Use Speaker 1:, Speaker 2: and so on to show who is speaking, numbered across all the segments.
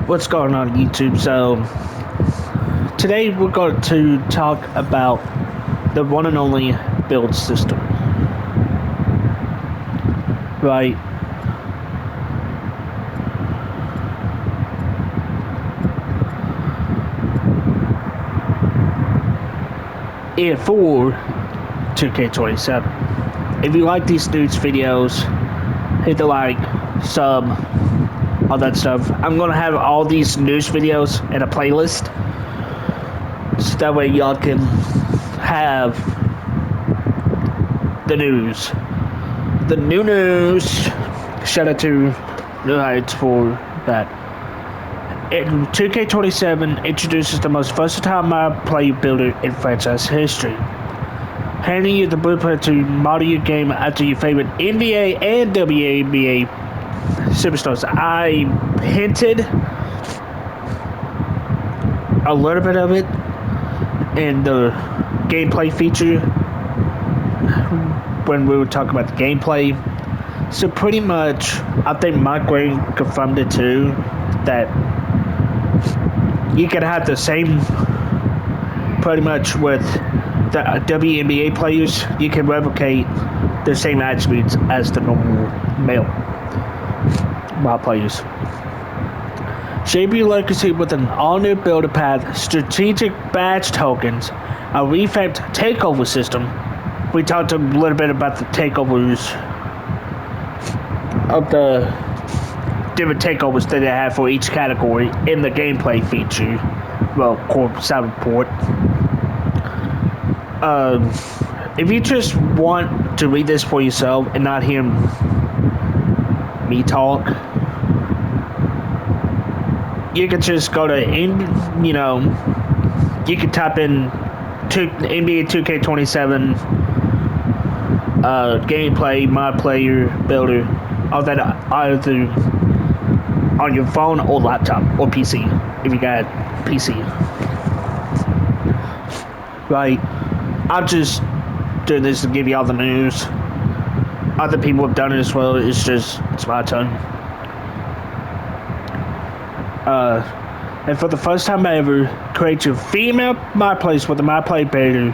Speaker 1: What's going on YouTube? So today we're going to talk about the one and only build system, right? And for 2K27, if you like these news videos, hit the like, sub, all that stuff. I'm gonna have all these news videos in a playlist, so that way y'all can have the news, the new news. Shout out to New Heights for that. 2K27 introduces the most versatile Myplayer builder in franchise history, handing you the blueprint to model your game after your favorite NBA and WNBA superstars. I hinted a little bit of it in the gameplay feature when we were talking about the gameplay. So pretty much, I think Myplayer confirmed it too, that you can have the same, pretty much with the WNBA players, you can replicate the same attributes as the normal male players. Shape your legacy with an all-new builder path, strategic badge tokens, a revamped takeover system. We talked a little bit about the takeovers of the different takeovers that they have for each category in the gameplay feature. Well, courtside report. If you just want to read this for yourself and not hear me talk, you can just go to you can type in NBA 2K27 gameplay, Myplayer builder, all that either on your phone or laptop or PC if you got PC. Right, I'm just doing this to give you all the news. Other people have done it as well. It's my turn. And for the first time ever, create your female Myplayer with a Myplayer builder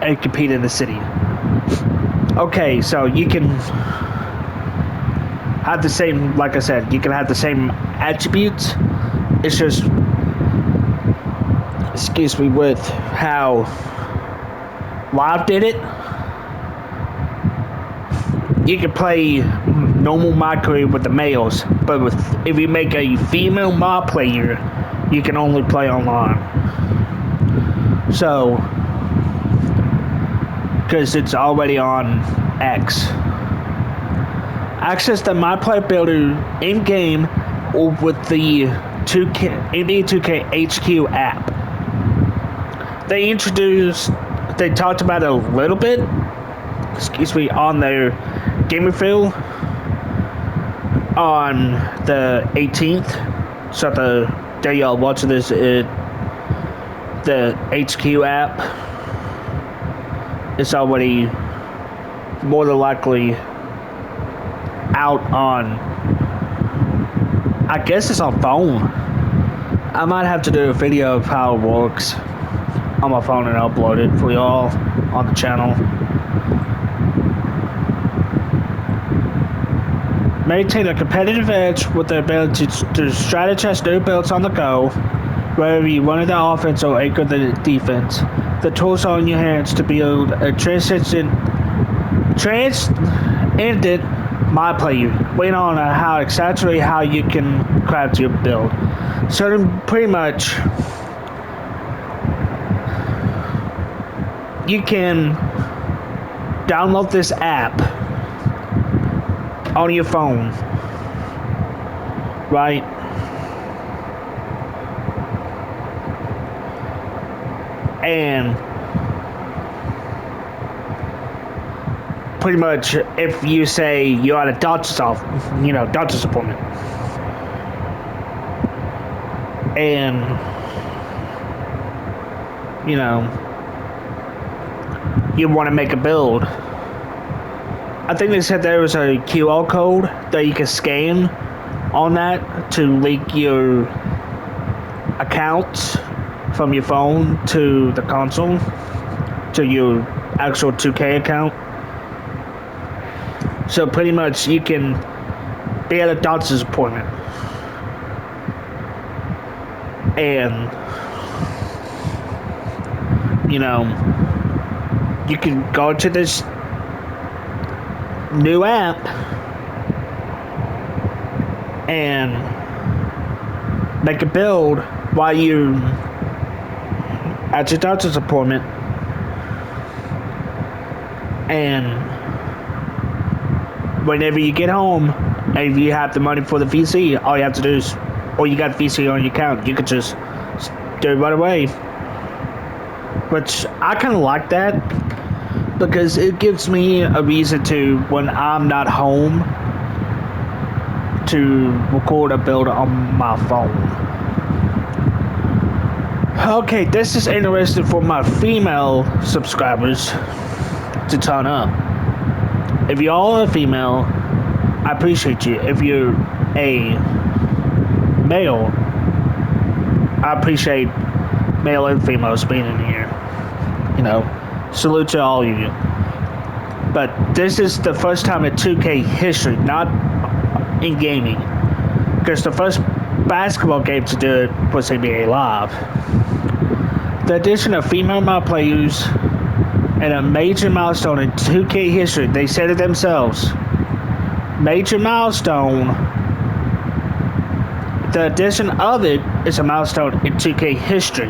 Speaker 1: and compete in the city. Okay, so you can have the same, like I said, you can have the same attributes. It's just, excuse me, with how Live did it. You can play normal Myplayer with the males, but if you make a female Myplayer, you can only play online. So, because it's already on X. Access the Myplayer builder in-game or with the NBA 2K HQ app. They talked about it a little bit, on their gamer feel on the 18th. So the day y'all watching this, the HQ app is already more than likely out on, I guess it's on phone. I might have to do a video of how it works on my phone and upload it for y'all on the channel. Maintain a competitive edge with the ability to strategize new builds on the go, whether you run the offense or anchor the defense. The tools are in your hands to build a transcendent Myplayer. Wait on how exactly how you can craft your build. So pretty much, you can download this app on your phone, right? And pretty much, if you say you're at a doctor's appointment, and you want to make a build, I think they said there was a QR code that you can scan on that to link your accounts from your phone to the console, to your actual 2K account. So pretty much you can be at a doctor's appointment and, you know, you can go to this new app and make a build while you're at your doctor's appointment, and whenever you get home and if you have the money for the VC, all you have to do is, or you got VC on your account, you could just do it right away. Which I kind of like that because it gives me a reason to, when I'm not home, to record a build on my phone. Okay, this is interesting for my female subscribers to turn up. If y'all are female, I appreciate you. If you're a male, I appreciate male and females being in here. You know, salute to all of you. But this is the first time in 2K history, not in gaming, because the first basketball game to do it was NBA Live. The addition of female mod players and a major milestone in 2K history. They said it themselves. Major milestone. The addition of it is a milestone in 2K history.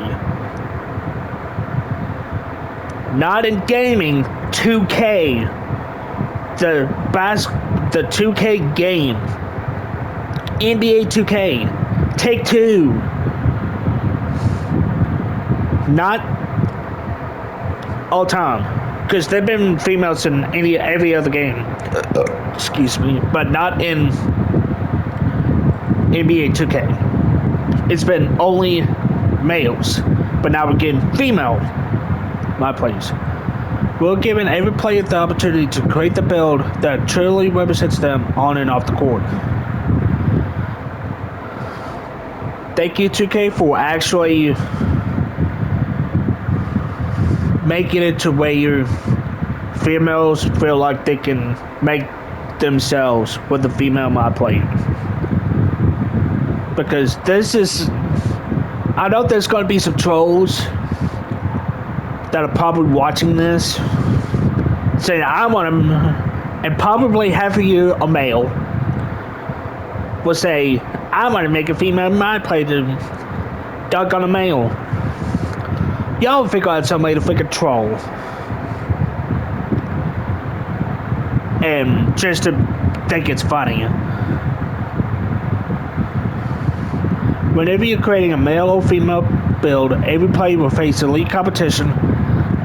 Speaker 1: Not in gaming, 2K. The 2K game. NBA 2K. Take Two. Not all time, because they've been females in every other game. Excuse me, but not in NBA 2K. It's been only males, but now we're getting female mod players. We're giving every player the opportunity to create the build that truly represents them on and off the court. Thank you, 2K, for actually making it to where your females feel like they can make themselves with the female mod player. Because this is, I know there's going to be some trolls that are probably watching this saying, I want to, and probably half of you are male, will say, I want to make a female mod player to dunk on a male. Y'all figure out some way to freaking troll. And just to think it's funny. Whenever you're creating a male or female build, every player will face elite competition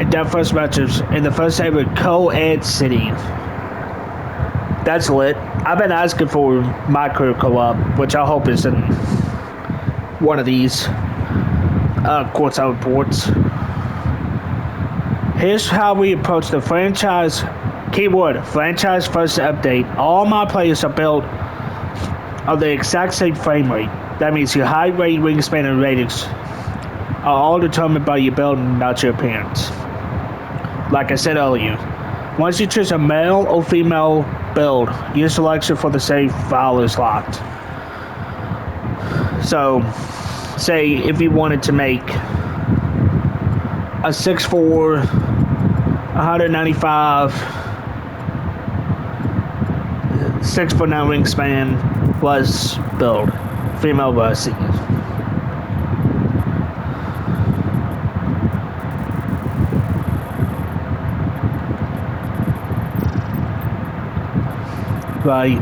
Speaker 1: in their first matches in the first ever co-ed city. That's lit. I've been asking for my crew co-op, which I hope is in one of these courtside reports. Here's how we approach the franchise. Keyword, franchise first update. All my players are built on the exact same frame rate. That means your height, weight, wingspan, and ratings are all determined by your build and not your appearance. Like I said earlier, once you choose a male or female build, your selection for the save file is locked. So, say if you wanted to make a 6'4", 195, 6'9" wingspan was build, female versus. Right.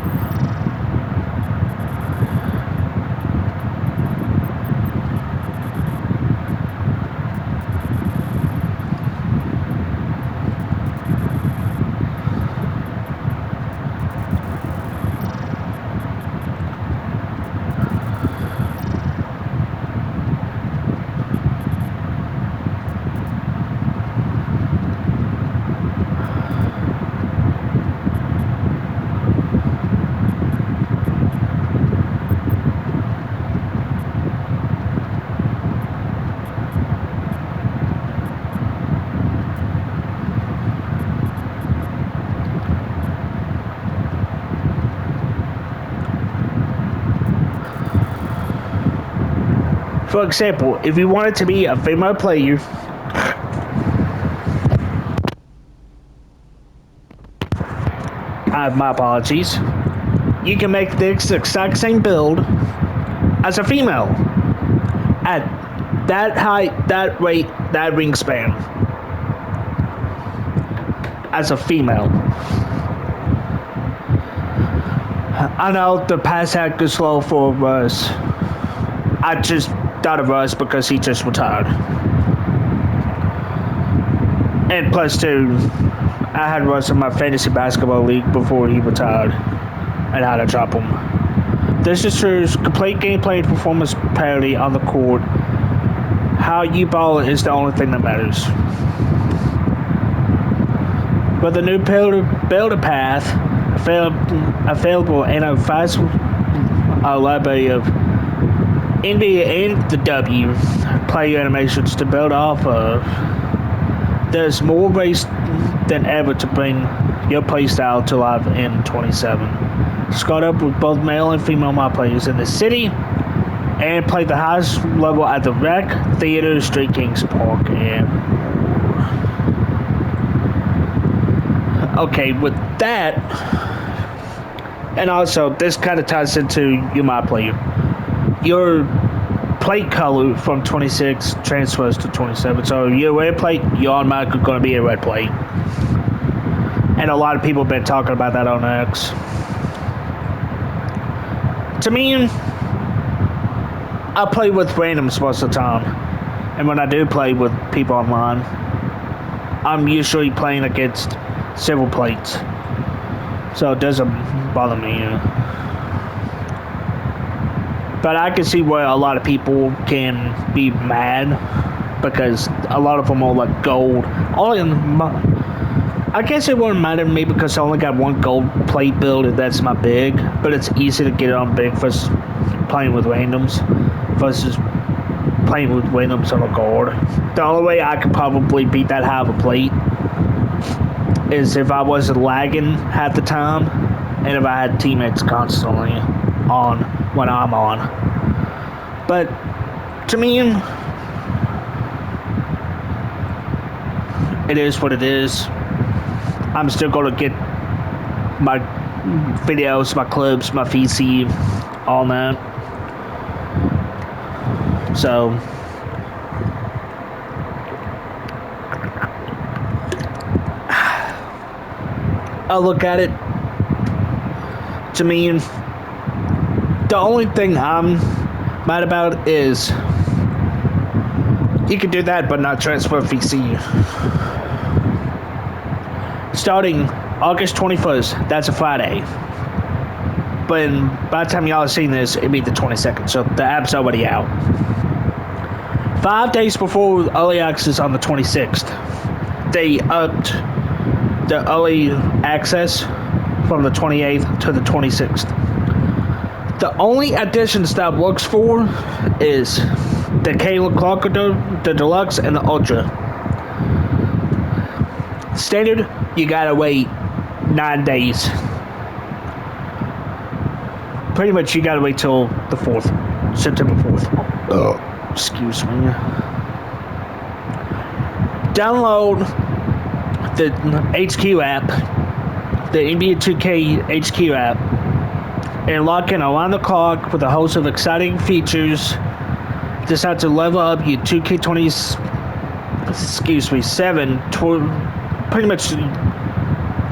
Speaker 1: For example, if you wanted to be a female player, my apologies, you can make the exact same build as a female at that height, that weight, that wingspan as a female. I know the pass had good slow for Russ. I just thought of Russ because he just retired. And plus two, I had Russ in my fantasy basketball league before he retired and I had to drop him. This ensures complete gameplay and performance parity on the court. How you ball is the only thing that matters. With the new builder path available and a vast library of NBA and the W player animations to build off of, there's more ways than ever to bring your playstyle to life in 27. Squad up with both male and female players in the city and play the highest level at the Rec, Theater, Street Kings Park, and okay, with that, and also this kind of ties into your Myplayer. Your plate color from 26 transfers to 27. So your red plate, you're automatically going to be a red plate. And a lot of people have been talking about that on X. To me, I play with randoms most of the time. And when I do play with people online, I'm usually playing against several plates. So it doesn't bother me. But I can see where a lot of people can be mad because a lot of them are like gold. I guess it wouldn't matter to me because I only got one gold plate build and that's my big. But it's easy to get it on big versus playing with randoms versus playing with randoms on a guard. The only way I could probably beat that high of a plate is if I wasn't lagging half the time and if I had teammates constantly on when I'm on. But to me, it is what it is. I'm still going to get my videos, my clips, my VC, all that. So I look at it. To me, the only thing I'm mad about is you can do that but not transfer VC. Starting August 21st, that's a Friday. But by the time y'all have seen this, it'll be the 22nd, so the app's already out. 5 days before early access on the 26th, they upped the early access from the 28th to the 26th. The only additions that works for is the Caleb Clark, the Deluxe, and the Ultra. Standard, you gotta wait 9 days. Pretty much you gotta wait till the 4th, September 4th. Excuse me. Download the HQ app, the NBA 2K HQ app, and log in around the clock with a host of exciting features. Decide to level up your 2K20, 7. Pretty much,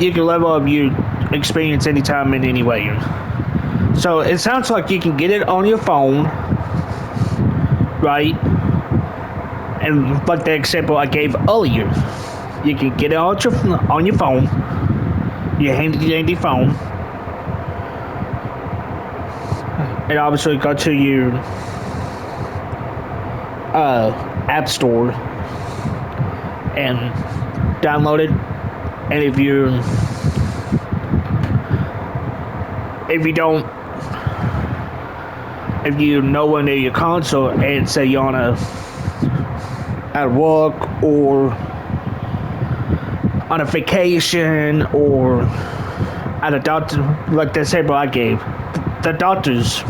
Speaker 1: you can level up your experience anytime and anywhere. So it sounds like you can get it on your phone, right? And like the example I gave earlier, you can get it on your phone, your handy phone, and obviously go to your app store and download it. And if you nowhere near your console and say you're at work or on a vacation or at a doctor, like the example I gave, the doctor's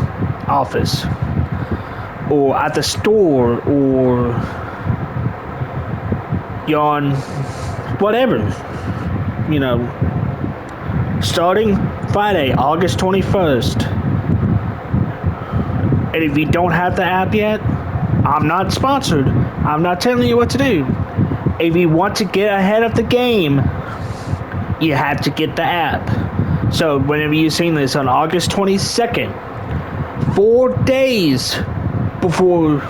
Speaker 1: office, or at the store, or you're on whatever, you know, starting Friday, August 21st. And if you don't have the app yet, I'm not sponsored. I'm not telling you what to do. If you want to get ahead of the game, you have to get the app. So whenever you've seen this on August 22nd, 4 days before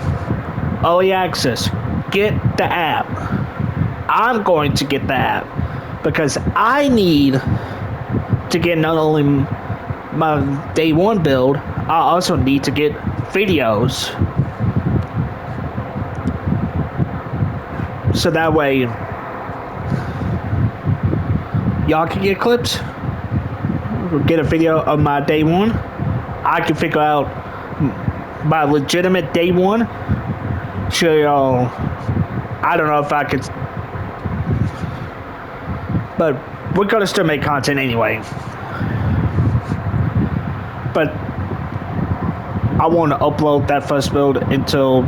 Speaker 1: early access, get the app. I'm going to get the app because I need to get not only my day one build, I also need to get videos. So that way, y'all can get clips, get a video of my day one. I can figure out my legitimate day one. Show y'all. I don't know if I could, but we're gonna still make content anyway. But I want to upload that first build until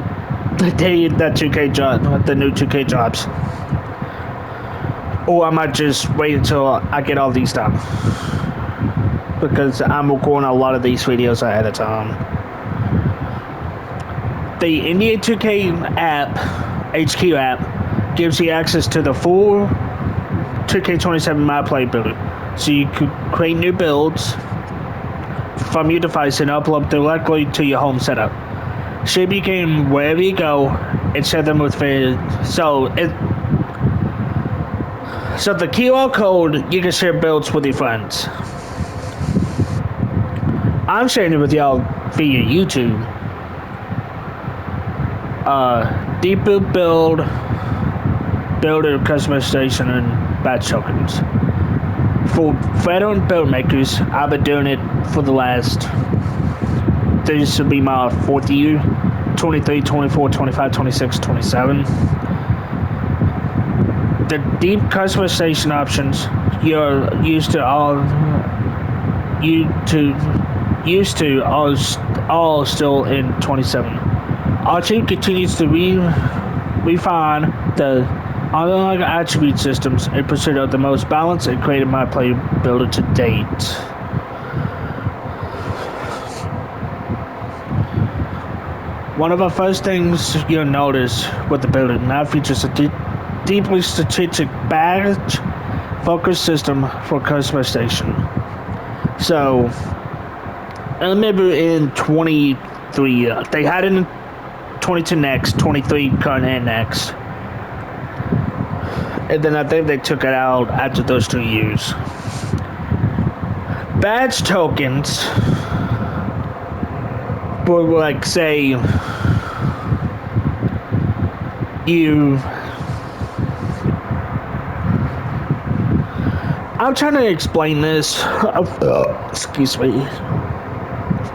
Speaker 1: the day that 2K job, the new 2K drops. Or I might just wait until I get all these done, because I'm recording a lot of these videos ahead of time. The NBA 2K app, HQ app, gives you access to the full 2K27 Myplayer builder. So you could create new builds from your device and upload directly to your home setup. Ship your game wherever you go and share them with fans. So the QR code, you can share builds with your friends. I'm sharing it with y'all via YouTube. Deep boot build, builder customization, and batch tokens. For veteran build makers, I've been doing it for the last, this will be my 4th year, 23, 24, 25, 26, 27. The deep customization options you're used to all still in 27. Our team continues to refine the underlying attribute systems in pursuit of the most balanced and creative Myplayer builder to date. One of the first things you'll notice with the builder now features a deeply strategic badge focus system for customization. So, I remember in 23, they had it in 22 next, 23 current and next. And then I think they took it out after those 2 years. Badge tokens were like, say, I'm trying to explain this. Excuse me.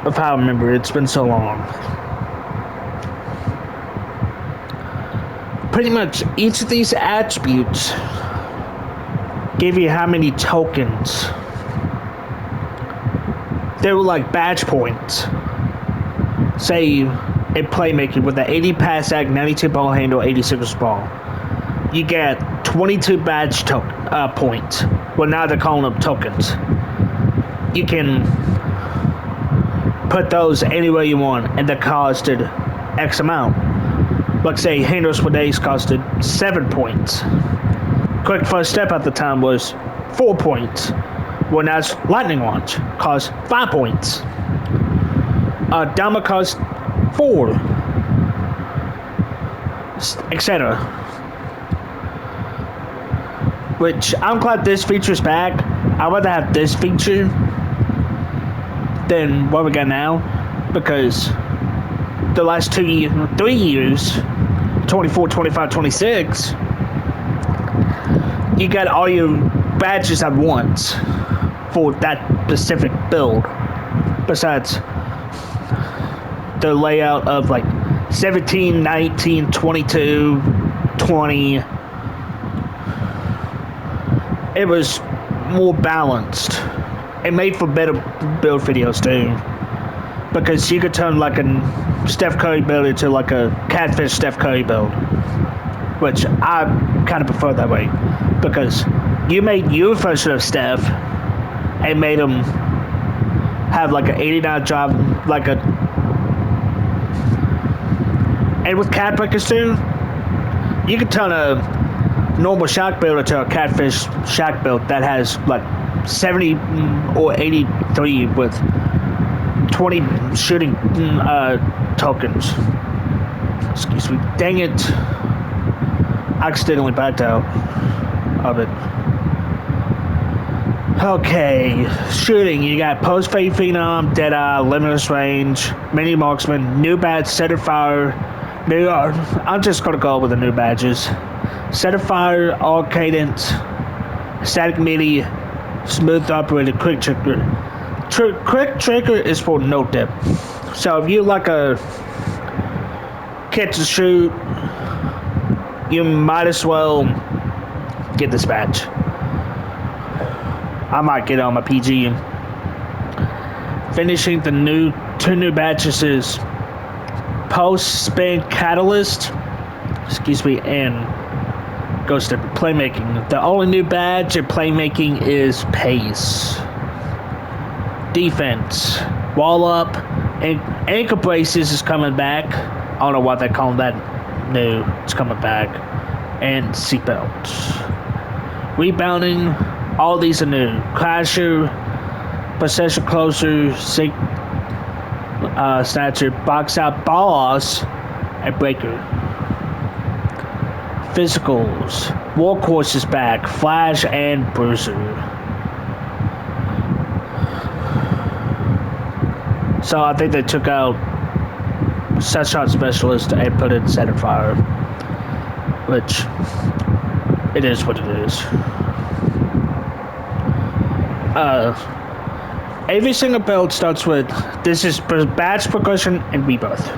Speaker 1: Of how I remember it. It's been so long. Pretty much each of these attributes give you how many tokens. They were like badge points. Say in playmaking with the 80 pass act, 92 ball handle, 86 ball. You get 22 badge points. Well, now they're calling them tokens. You can put those anywhere you want, and they costed X amount. Like say, handles for days costed 7 points. Quick first step at the time was 4 points. Well, now it's lightning launch, cost 5 points. Dama cost 4, etc. Which I'm glad this feature's back. I'd rather have this feature than what we got now, because the last 3 years, 24, 25, 26, you got all your badges at once for that specific build. Besides the layout of like 17, 19, 22, 20, it was more balanced. It made for better build videos too, because you could turn like Steph Curry build into like a catfish Steph Curry build, which I kind of prefer that way because you made your version of Steph and made him have like an 89 drive, like a. And with cat breakers too, you can turn a normal shot build into a catfish shot build that has like 70 or 83 with 20 shooting tokens. Excuse me. Dang it. Accidentally backed out of it. Okay, shooting. You got Post Fade Phenom, Deadeye, Limitless Range, Mini Marksman, new badge, Center Fire. New. I'm just gonna go with the new badges. Center Fire, All Cadence, Static MIDI, Smooth Operated, Quick Trigger. Quick Trigger is for no dip. So if you like a catch and shoot, you might as well get this badge. I might get on my PG. Finishing the two new badges is Post Spin Catalyst, and goes to playmaking. The only new badge in playmaking is Pace. Defense, Wall Up, and Ankle Braces is coming back. I don't know why they call that new. It's coming back. And Seatbelts. Rebounding, all these are new. Crasher, Possession Closer, Snatcher, Box Out, Boss, and Breaker. Physicals, Warhorse is back, Flash and Bruiser. So I think they took out Set Shot Specialist and put in Center Fire, which it is what it is. Every single build starts with this is badge progression and rebirth.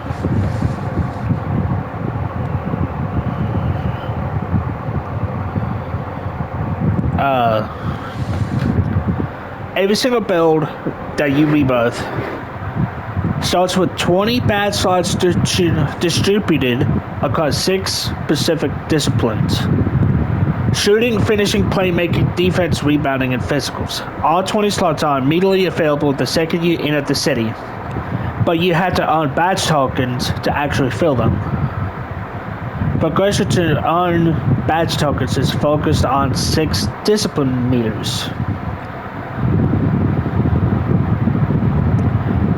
Speaker 1: Every single build that you rebirth starts with 20 badge slots distributed across 6 specific disciplines: shooting, finishing, playmaking, defense, rebounding, and physicals. All 20 slots are immediately available the second you enter the city, but you have to earn badge tokens to actually fill them. Progression to earn badge tokens is focused on 6 discipline meters,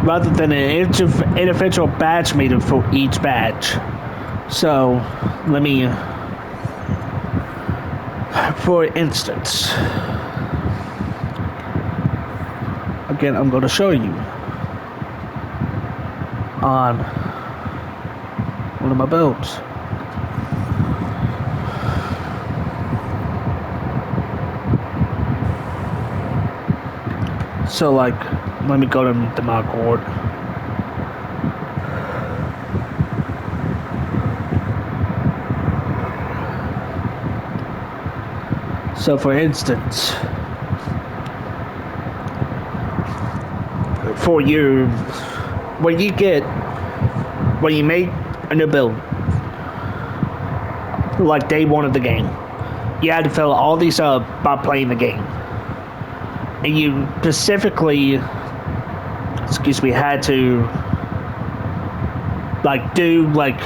Speaker 1: rather than an individual badge meter for each badge. So, let me... For instance, again, I'm going to show you on one of my builds. So, like, let me go to the mod board. So, for instance, for you, when you make a new build, like day one of the game, you had to fill all these up by playing the game. And you specifically, had to, like, do, like,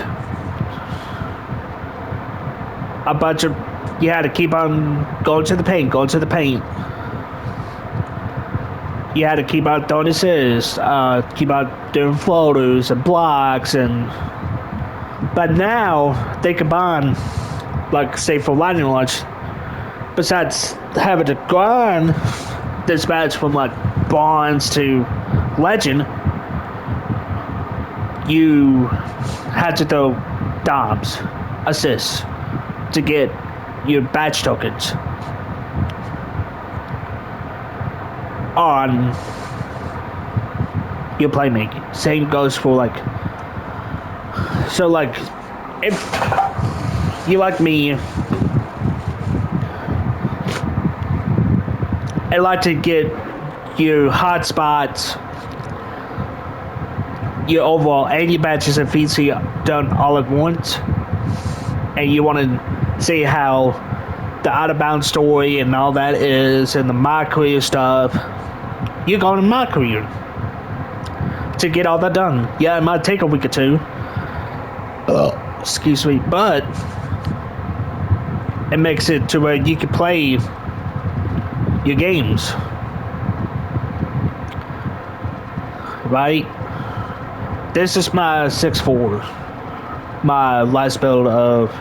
Speaker 1: a bunch of, you had to keep on going to the paint. You had to keep on throwing assists, keep on doing floaters and blocks, but now they combine, like, say for lightning launch, besides having to grind this badge from like bronze to legend, you had to throw doms, assists to get your badge tokens on your playmaking. Same goes for like, so like, if you like me, I like to get your hot spots, your overall and your badges and feats done all at once, and you want to see how the out of bounds story and all that is, and the my career stuff, you're going to my career to get all that done. Yeah, it might take a week or two. Excuse me, but it makes it to where you can play your games. Right? This is my 6-4. My last build of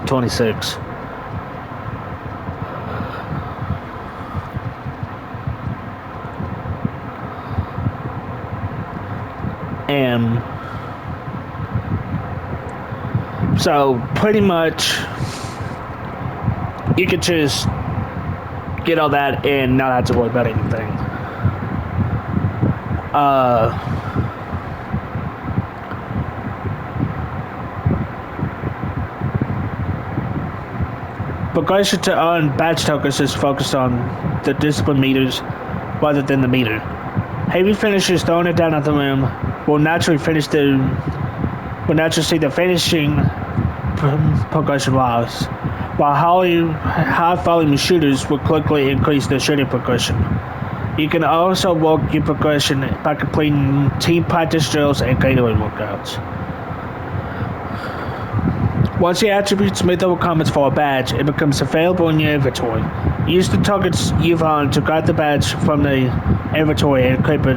Speaker 1: 26. And so pretty much you could just get all that and not have to worry about anything. Progression to earn badge tokens is focused on the discipline meters rather than the meter. Heavy finishers throwing it down at the rim will naturally see the finishing progression rise, while high volume shooters will quickly increase their shooting progression. You can also work your progression by completing team practice drills and Gatorade workouts. Once your attributes meet the requirements for a badge, it becomes available in your inventory. Use the tokens you've earned to grab the badge from the inventory and equip it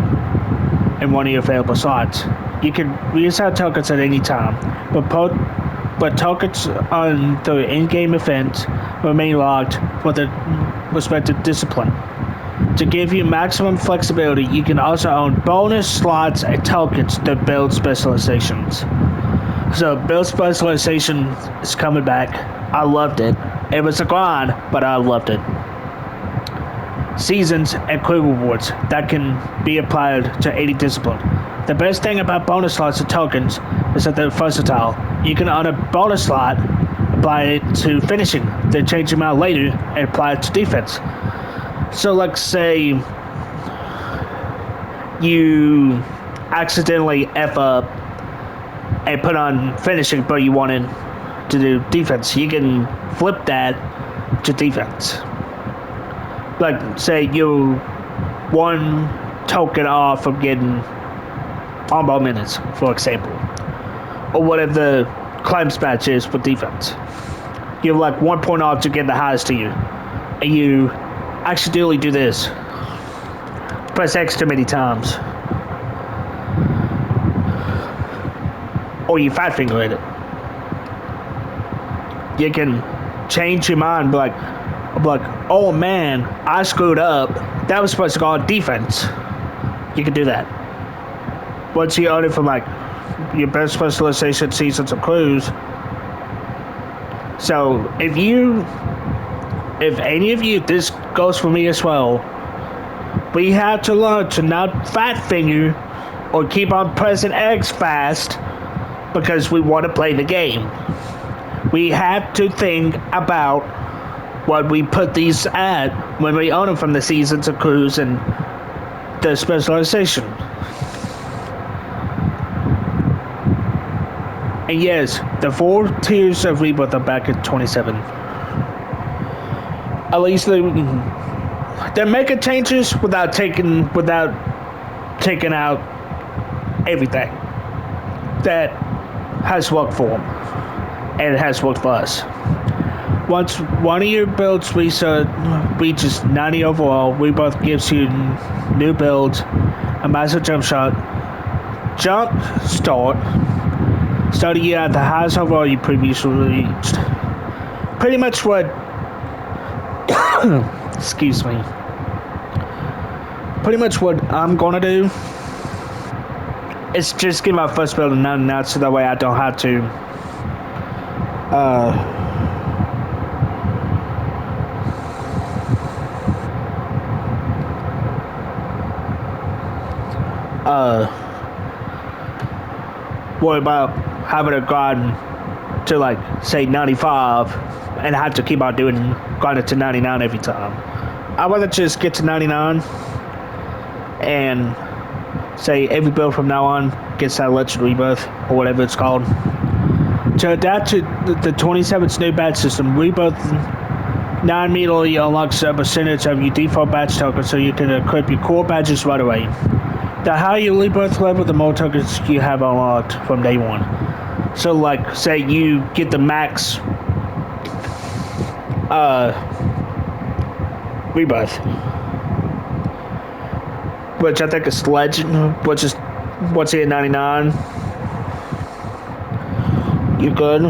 Speaker 1: in one of your available slots. You can reset tokens at any time, but tokens on the in-game events remain locked for the respective discipline. To give you maximum flexibility, you can also own bonus slots and tokens to build specializations. So build specialization is coming back. I loved it. It was a grind, but I loved it. Seasons and crew rewards that can be applied to 80 discipline. The best thing about bonus slots and tokens is that they're versatile. You can earn a bonus slot, apply it to finishing, then change them out later and apply it to defense. So like say you accidentally F up and put on finishing, but you wanted to do defense, you can flip that to defense. Like, say you one token off from getting on-ball minutes, for example, or whatever the climbs match is for defense. You have like 1 point off to get the highest to you, and you accidentally do this. Press X too many times. Or you fat finger it. You can change your mind, be like, oh man, I screwed up. That was supposed to go on defense. You can do that. Once you own it from like your best specialization, seasons, or crews. So if any of you, this goes for me as well, we have to learn to not fat finger or keep on pressing X fast because we want to play the game. We have to think about what we put these at when we own them from the seasons of crews and the specialization. And yes, the 4 tiers of rebirth are back at 27. At least they're making changes without taking out everything that has worked for them, and it has worked for us. Once one of your builds reaches 90 overall, Rebirth gives you new builds, a massive jump start, starting you at the highest overall you previously reached. Pretty much what excuse me. Pretty much what I'm gonna do is just give my first build a 99 so that way I don't have to worry about having a grind to like say 95 and have to keep on grinding to 99 every time. I'd rather just get to 99 and say every build from now on gets that Legend Rebirth, or whatever it's called. To adapt to the 27's new badge system, Rebirth now immediately unlocks a percentage of your default badge tokens so you can equip your core badges right away. The higher your Rebirth level, the more tokens you have unlocked from day one. So, like, say you get the max Rebirth, which I think is Legend, which is what's here 99. You good?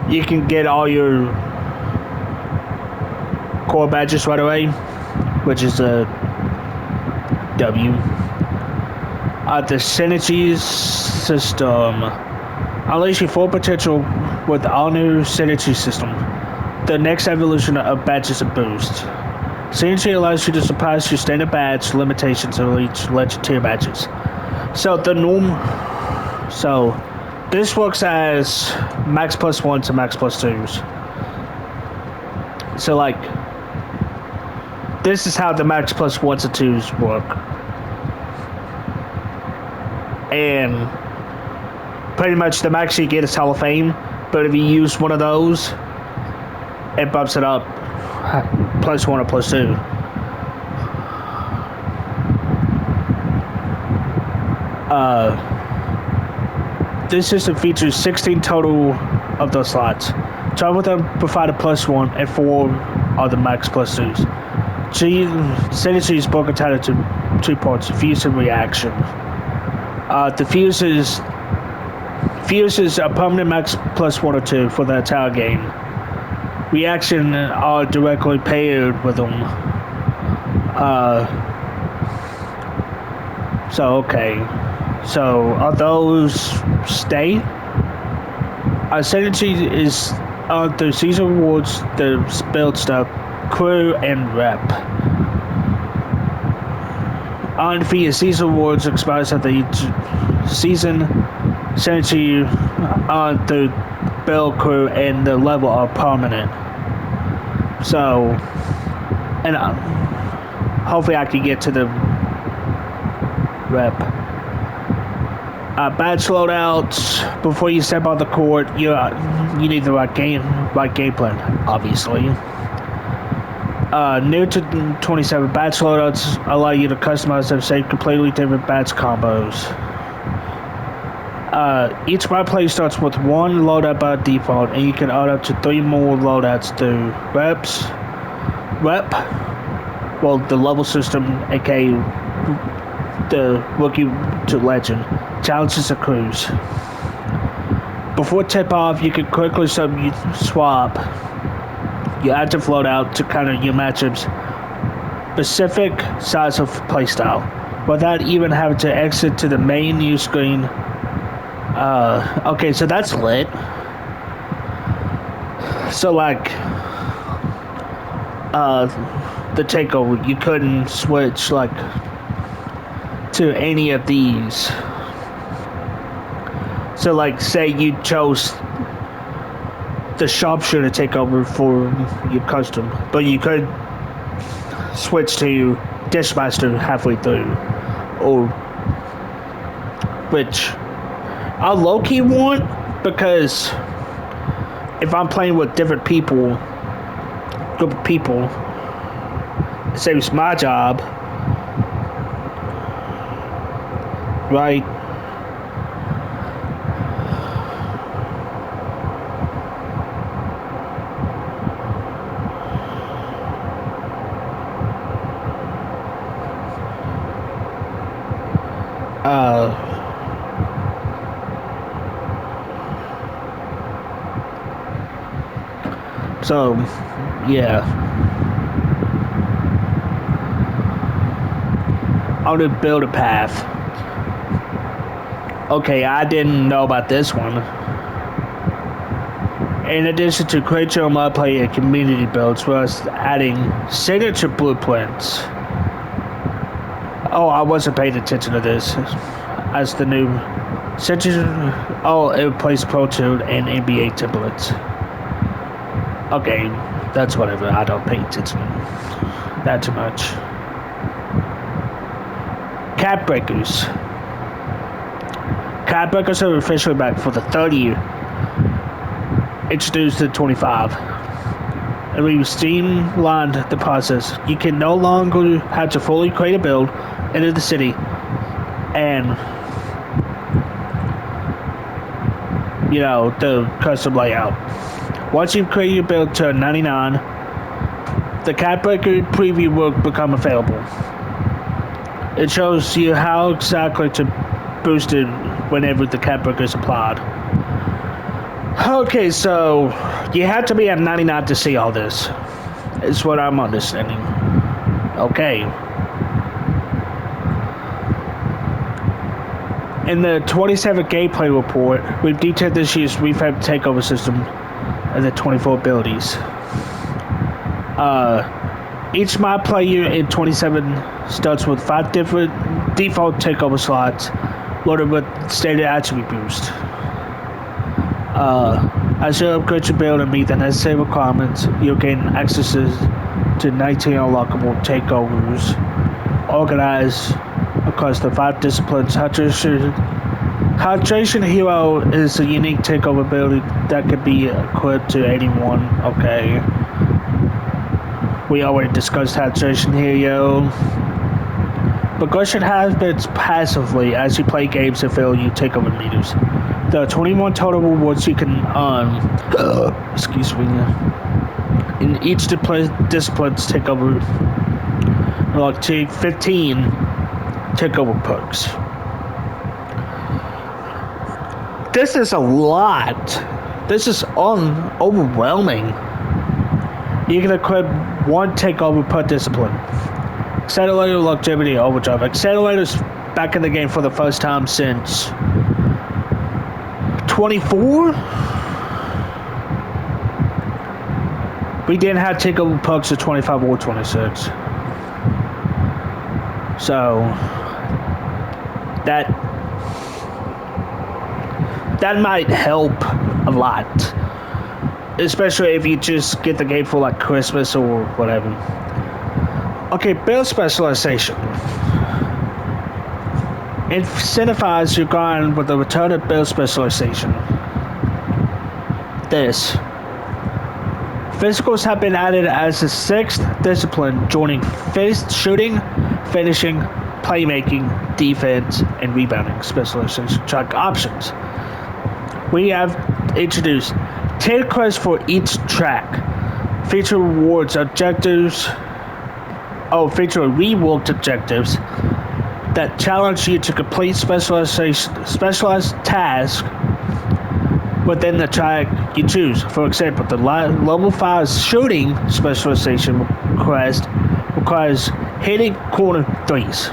Speaker 1: You can get all your core badges right away, which is a W. The synergies system. Unleash your full potential with the all new synergy system. The next evolution of badges and boost. Synergy allows you to surpass your standard badge limitations and reach legendary badges. So this works as max plus ones and max plus twos. So like this is how the max plus ones and twos work. And pretty much the max you get is Hall of Fame, but if you use one of those, it bumps it up plus one or plus two. This system features 16 total of those slots. 12 of them provide a plus one, and 4 are the max plus twos. Synergy is broken down into 2 parts: fuse and reaction. The fuse is a permanent max plus 1 or 2 for the entire game. Reaction are directly paired with them. So are those stay? Synergy is the season rewards, the build stuff, crew, and rep. Undefeated season rewards expires at the season. Synergy on the build, crew, and the level are permanent. So, and hopefully I can get to the rep. Badge loadouts. Before you step on the court, you need the right game plan, obviously. New to 27, badge loadouts allow you to customize and save completely different badge combos. Each Myplayer starts with 1 loadout by default, and you can add up to 3 more loadouts through the level system, aka the rookie to legend, challenges and crews. Before tip off, you can quickly swap your active loadout to counter your matchup's specific size of playstyle without even having to exit to the main new screen. Okay, so that's lit. So like the takeover, you couldn't switch like to any of these. So like say you chose the sharpshooter takeover for your custom, but you could switch to Dishmaster halfway through, or which I low-key want, because if I'm playing with different people, group of people, it saves my job, right? So, yeah. I want to build a path. Okay, I didn't know about this one. In addition to create your own Myplayer community builds, we're adding signature blueprints. Oh, I wasn't paying attention to this. As the new signature, it replaces Pro Tool and NBA templates. Okay, That's whatever. I don't pay attention that too much. Cap breakers. Cap breakers are officially back for the third year. Introduced in 25. And we've streamlined the process. You can no longer have to fully create a build, enter the city, and the custom layout. Once you create your build to 99, the cap breaker preview will become available. It shows you how exactly to boost it whenever the cap breaker is applied. Okay, so you have to be at 99 to see all this. Is what I'm understanding. Okay. In the 27th gameplay report, we've detailed this year's revamped takeover system and the 24 abilities. Each Myplayer in 27 starts with 5 different default takeover slots, loaded with standard attribute boost. As you upgrade your build and meet the necessary requirements, you'll gain access to 19 unlockable takeovers organized across the 5 disciplines. Hydration Hero is a unique takeover ability that can be equipped to anyone. Okay. We already discussed Hydration Hero. Progression happens passively as you play games and fill your takeover meters. There are 21 total rewards you can earn. Excuse me. In each discipline's takeover, like 15 takeover perks. This is a lot. This is overwhelming. You can equip 1 takeover per discipline. Accelerator, Longevity, Overdrive. Accelerator's back in the game for the first time since 24? We didn't have takeover perks at 25 or 26. So that might help a lot. Especially if you just get the game for like Christmas or whatever. Okay, build specialization. Incentivize your grind with the return of build specialization. This. Physicals have been added as the 6th discipline, joining fist shooting, finishing, playmaking, defense, and rebounding specialization track options. We have introduced 10 quests for each track. Feature rewards objectives. Feature reworked objectives that challenge you to complete specialized tasks within the track you choose. For example, the level 5 shooting specialization quest requires hitting corner threes.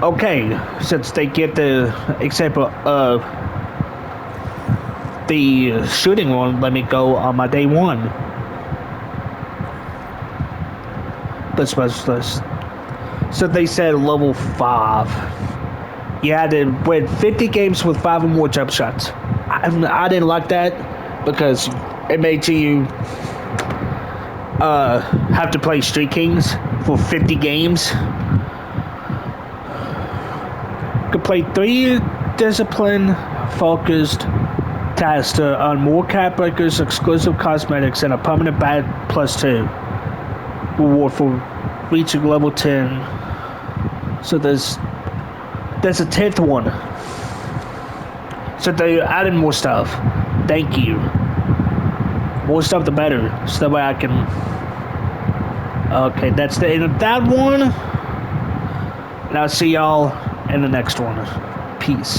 Speaker 1: Okay, since they get the example of the shooting one, let me go on my day 1. The specialist. So they said level 5. You had to win 50 games with 5 or more jump shots. I didn't like that because it made you have to play Street Kings for 50 games. Complete 3 discipline-focused tasks to earn more cap breakers, exclusive cosmetics, and a permanent badge +2 reward for reaching level 10. So there's a 10th one. So they added more stuff. Thank you. More stuff the better. So that way I can... Okay, that's the end of that one. And I'll see y'all in the next one. Peace.